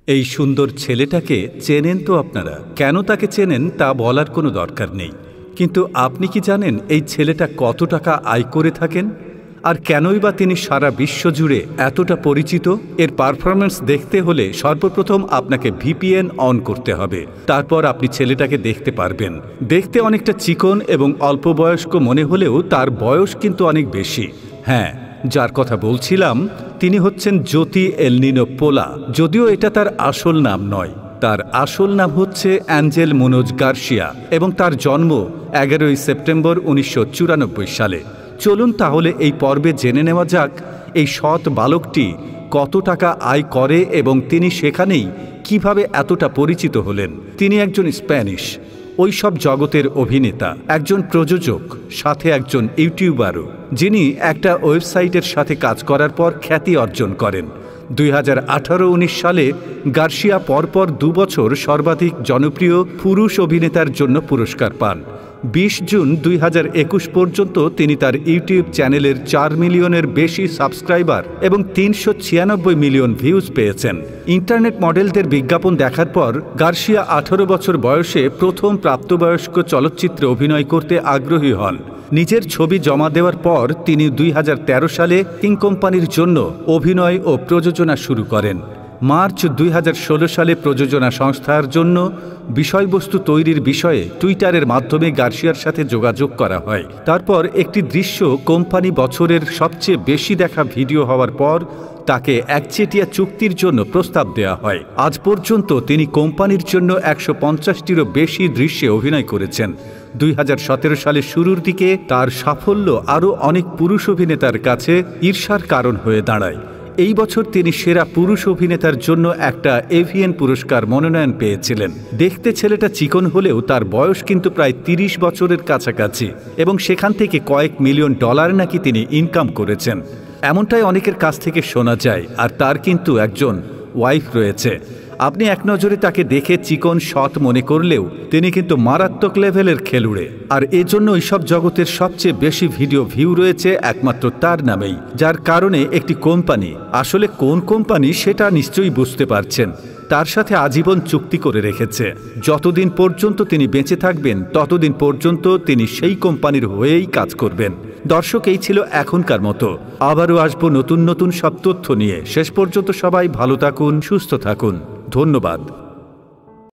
এই সুন্দর ছেলেটাকে চেনেন তো আপনারা? কেন তাকে চেনেন তা বলার কোনো দরকার নেই, কিন্তু আপনি কি জানেন এই ছেলেটা কত টাকা আয় করে থাকেন? আর কেনই বা তিনি সারা বিশ্ব জুড়ে এতটা পরিচিত? এর পারফরম্যান্স দেখতে হলে সর্বপ্রথম আপনাকে ভিপিএন অন করতে হবে, তারপর আপনি ছেলেটাকে দেখতে পারবেন। দেখতে অনেকটা চিকন এবং অল্প বয়স্ক মনে হলেও তার বয়স কিন্তু অনেক বেশি। হ্যাঁ, যার কথা বলছিলাম তিনি হচ্ছেন জ্যোতি এলনিনো পোলা। যদিও এটা তার আসল নাম নয়, তার আসল নাম হচ্ছে অ্যাঞ্জেল মুনোজ গার্সিয়া এবং তার জন্ম 11ই সেপ্টেম্বর 1994 সালে। চলুন তাহলে এই পর্বে জেনে নেওয়া যাক এই সৎ বালকটি কত টাকা আয় করে এবং তিনি সেখানেই কিভাবে এতটা পরিচিত হলেন। তিনি একজন স্প্যানিশ ওইসব জগতের অভিনেতা, একজন প্রযোজক, সাথে একজন ইউটিউবারও, যিনি একটা ওয়েবসাইটের সাথে কাজ করার পর খ্যাতি অর্জন করেন। 2018-19 সালে গার্সিয়া পরপর 2 বছর সর্বাধিক জনপ্রিয় পুরুষ অভিনেতার জন্য পুরস্কার পান। 20 জুন 2021 পর্যন্ত তিনি তার ইউটিউব চ্যানেলের 4 মিলিয়নের বেশি সাবস্ক্রাইবার এবং 396 মিলিয়ন ভিউজ পেয়েছেন। ইন্টারনেট মডেলদের বিজ্ঞাপন দেখার পর গার্সিয়া 18 বছর বয়সে প্রথম প্রাপ্তবয়স্ক চলচ্চিত্রে অভিনয় করতে আগ্রহী হন। নিজের ছবি জমা দেওয়ার পর তিনি 2013 সালে কিং কোম্পানির জন্য অভিনয় ও প্রযোজনা শুরু করেন। মার্চ 2016 সালে প্রযোজনা সংস্থার জন্য বিষয়বস্তু তৈরির বিষয়ে টুইটারের মাধ্যমে গার্সিয়ার সাথে যোগাযোগ করা হয়। তারপর একটি দৃশ্য কোম্পানি বছরের সবচেয়ে বেশি দেখা ভিডিও হওয়ার পর তাকে একচেটিয়া চুক্তির জন্য প্রস্তাব দেওয়া হয়। আজ পর্যন্ত তিনি কোম্পানির জন্য 150টিরও বেশি দৃশ্যে অভিনয় করেছেন। 2017 সালের শুরুর দিকে তার সাফল্য আরও অনেক পুরুষ অভিনেতার কাছে ঈর্ষার কারণ হয়ে দাঁড়ায়। এই বছর তিনি সেরা পুরুষ অভিনেতার জন্য একটা এভিএন পুরস্কার মনোনয়ন পেয়েছিলেন। দেখতে ছেলেটা চিকন হলেও তার বয়স কিন্তু প্রায় 30 বছরের কাছাকাছি এবং সেখান থেকে কয়েক মিলিয়ন ডলার নাকি তিনি ইনকাম করেছেন, এমনটাই অনেকের কাছ থেকে শোনা যায়। আর তার কিন্তু একজন ওয়াইফ রয়েছে। আপনি এক নজরে তাকে দেখে চিকন সৎ মনে করলেও তিনি কিন্তু মারাত্মক লেভেলের খেলুড়ে। আর এজন্য এইসব জগতের সবচেয়ে বেশি ভিডিও ভিউ রয়েছে একমাত্র তার নামেই, যার কারণে একটি কোম্পানি, আসলে কোন কোম্পানি সেটা নিশ্চয়ই বুঝতে পারছেন, তার সাথে আজীবন চুক্তি করে রেখেছে। যতদিন পর্যন্ত তিনি বেঁচে থাকবেন ততদিন পর্যন্ত তিনি সেই কোম্পানির হয়েই কাজ করবেন। দর্শক, এই ছিল এখনকার মতো। আবারও আসবো নতুন নতুন সব তথ্য নিয়ে। শেষ পর্যন্ত সবাই ভালো থাকুন, সুস্থ থাকুন। ধন্যবাদ।